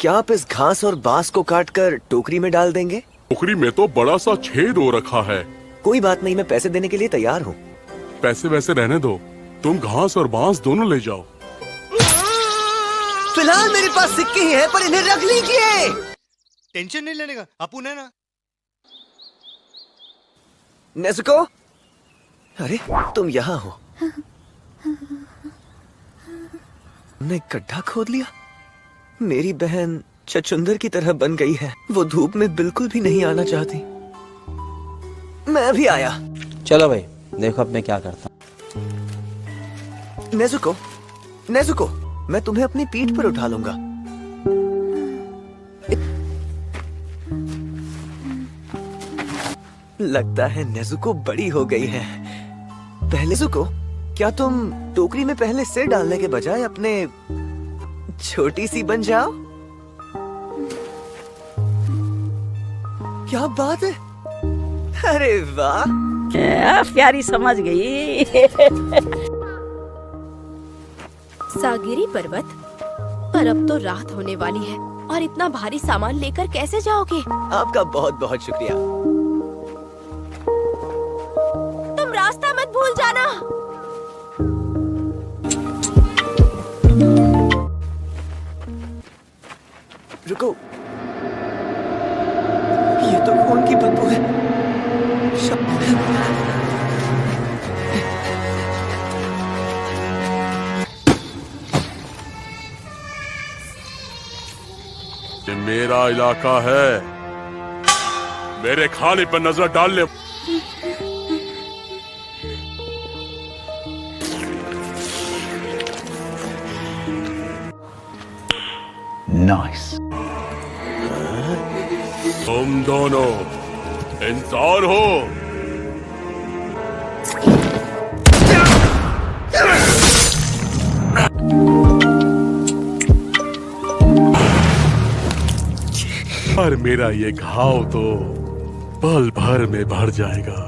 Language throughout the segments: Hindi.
क्या आप इस घास और बांस को काटकर टोकरी में डाल देंगे? टोकरी में तो बड़ा सा छेद हो रखा है। कोई बात नहीं, मैं पैसे देने के लिए तैयार हूँ। पैसे वैसे रहने दो, तुम घास और बांस दोनों ले जाओ। फिलहाल मेरे पास सिक्के ही है, पर इन्हें रख लीजिए। टेंशन नहीं लेने का, अपुन है ना। नेज़ुको, अरे तुम यहाँ हो। तुमने गड्ढा खोद लिया। मेरी बहन चचुंदर की तरह बन गई है। वो धूप में बिल्कुल भी नहीं आना चाहती। मैं भी आया। चलो भाई, देखो अब मैं क्या करता हूँ। नेज़ुको, नेज़ुको, मैं तुम्हें अपनी पीठ पर उठा लूंगा। लगता है नेज़ुको बड़ी हो गई है। पहले नेज़ुको, क्या तुम टोकरी में पहले सिर डालने के बजाय अपने छोटी सी बन जाओ? क्या बात है, अरे वाह। प्यारी समझ गई। सागिरी पर्वत, पर अब तो रात होने वाली है और इतना भारी सामान लेकर कैसे जाओगे? आपका बहुत बहुत शुक्रिया। तुम रास्ता मत भूल जाना। रुको, ये तो खून की बदबू है। ये मेरा इलाका है, मेरे खाने पर नजर डालने। Nice. तुम दोनों इंसान हो। और मेरा ये घाव तो पल भर में भर जाएगा।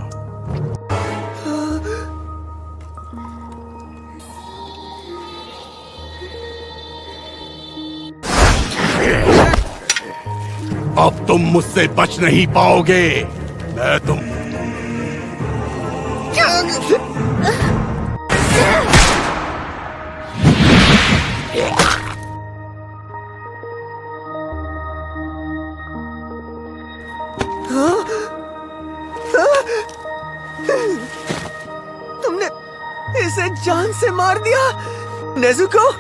अब तुम मुझसे बच नहीं पाओगे। मैं तुम तुमने इसे जान से मार दिया। नेज़ुको,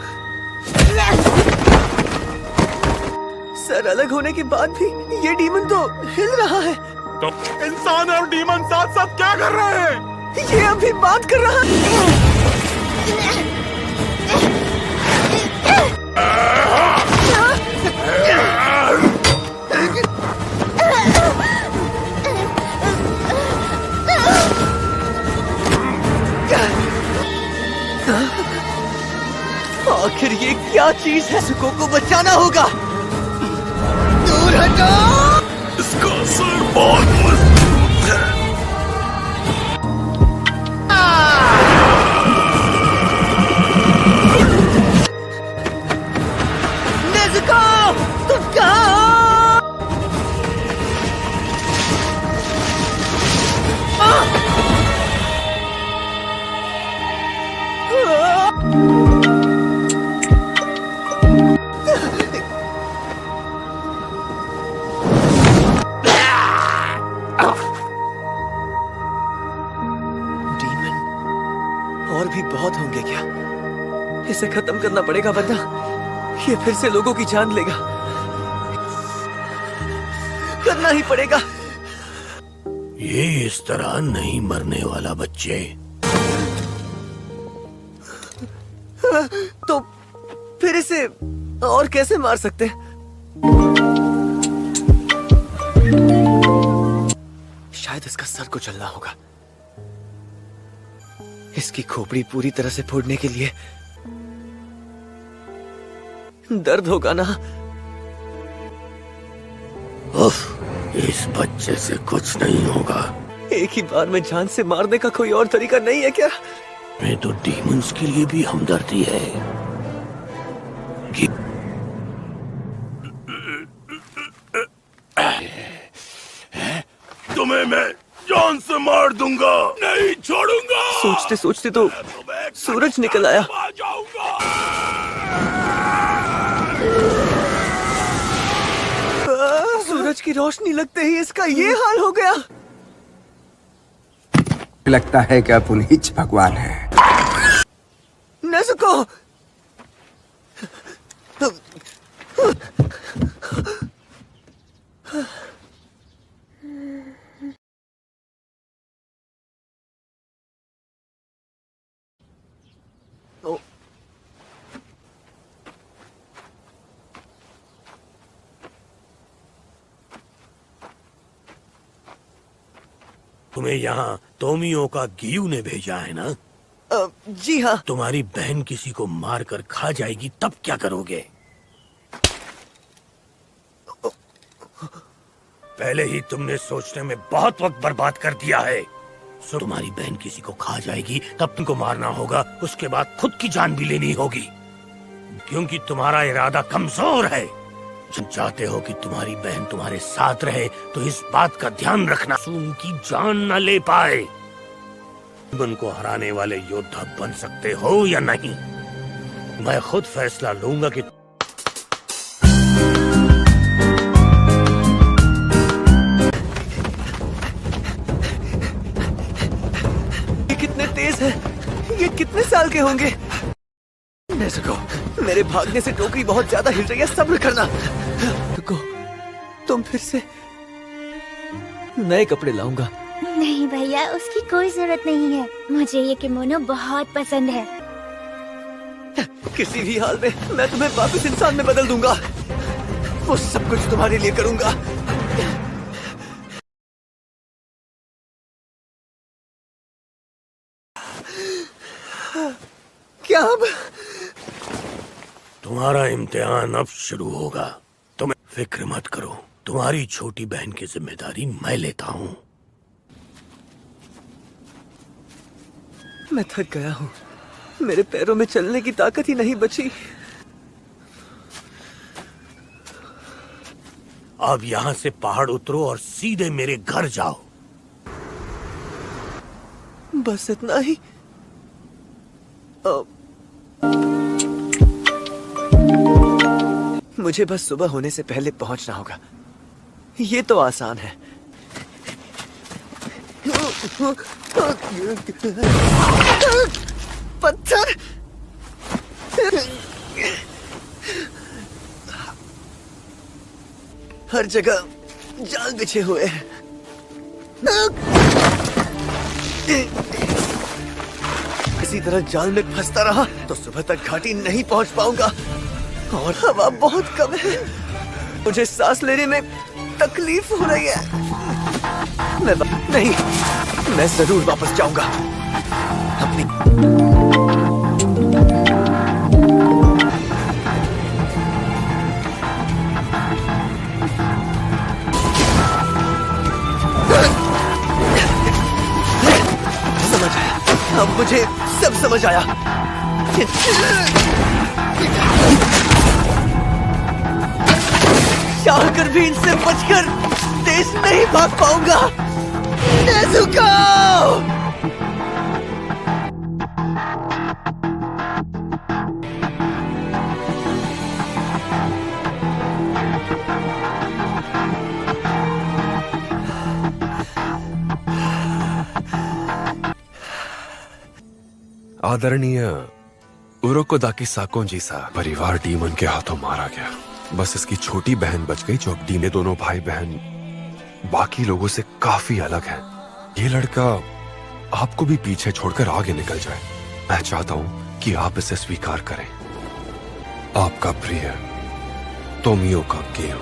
सर अलग होने के बाद भी ये डीमन तो हिल रहा है। तो इंसान और डीमन साथ साथ क्या कर रहे हैं? ये अभी बात कर रहा है। आखिर ये क्या चीज है? नेज़ुको को बचाना होगा। दूर हटो। इसका सर बहुत मजबूत है। नेज़ुको, तुम कहाँ हो? और भी बहुत होंगे क्या? इसे खत्म करना पड़ेगा, वरना ये फिर से लोगों की जान लेगा। करना ही पड़ेगा। ये इस तरह नहीं मरने वाला बच्चे। तो फिर इसे और कैसे मार सकते? शायद इसका सर को चलना होगा। इसकी खोपड़ी पूरी तरह से फोड़ने के लिए दर्द होगा ना? उफ, इस बच्चे से कुछ नहीं होगा। एक ही बार में जान से मारने का कोई और तरीका नहीं है क्या? मैं तो डीमंस के लिए भी हमदर्दी है कि मैं जान से मार दूंगा, नहीं छोड़ूंगा। सोचते सोचते तो सूरज निकल आया। आ जाऊंगा। सूरज की रोशनी लगते ही इसका ये हाल हो गया। लगता है कि आप उन्हीं भगवान हैं। नेज़ुको! तुम्हें यहाँ तोमियो का गियू ने भेजा है ना? जी हाँ। तुम्हारी बहन किसी को मार कर खा जाएगी तब क्या करोगे? पहले ही तुमने सोचने में बहुत वक्त बर्बाद कर दिया है। तुम्हारी बहन किसी को खा जाएगी तब तुमको मारना होगा, उसके बाद खुद की जान भी लेनी होगी, क्योंकि तुम्हारा इरादा कमजोर है। तुम चाहते हो कि तुम्हारी बहन तुम्हारे साथ रहे, तो इस बात का ध्यान रखना उनकी जान न ले पाए। उनको हराने वाले योद्धा बन सकते हो या नहीं, मैं खुद फैसला लूंगा कि ये कितने तेज है, ये कितने साल के होंगे? नेज़ुको, मेरे भागने से टोकरी बहुत ज्यादा हिल रही है, सब्र करना। नेज़ुको, तुम फिर से नए कपड़े लाऊंगा। नहीं भैया, उसकी कोई जरूरत नहीं है। मुझे ये किमोनो बहुत पसंद है। किसी भी हाल में मैं तुम्हें वापस इंसान में बदल दूंगा। वो सब कुछ तुम्हारे लिए करूंगा। क्या अब? तुम्हारा इम्तिहान अब शुरू होगा। तुम फिक्र मत करो, तुम्हारी छोटी बहन की जिम्मेदारी मैं लेता हूँ। मैं थक गया हूँ, मेरे पैरों में चलने की ताकत ही नहीं बची। अब यहाँ से पहाड़ उतरो और सीधे मेरे घर जाओ। बस इतना ही? मुझे बस सुबह होने से पहले पहुंचना होगा। ये तो आसान है। पत्थर! हर जगह जाल बिछे हुए हैं। इसी तरह जाल में फंसता रहा तो सुबह तक घाटी नहीं पहुंच पाऊंगा, और हवा बहुत कम है। मुझे सांस लेने में तकलीफ हो रही है। मैं जरूर वापस जाऊंगा अपनी। समझ आया, अब मुझे सब समझ आया। चाहकर भी इनसे बचकर देश नहीं भाग पाऊंगा। नेज़ुको! आदरणीय उरोकोदाकी साकोंजी सा परिवार डीमन के हाथों मारा गया। बस इसकी छोटी बहन बच गई, जो अब डीमे दोनों भाई बहन बाकी लोगों से काफी अलग है। ये लड़का आपको भी पीछे छोड़कर आगे निकल जाए। मैं चाहता हूं कि आप इसे स्वीकार करें। आपका प्रिय तोमियो का गियो।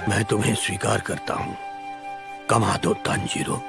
मैं तुम्हें स्वीकार करता हूँ, कमातो तांजीरो।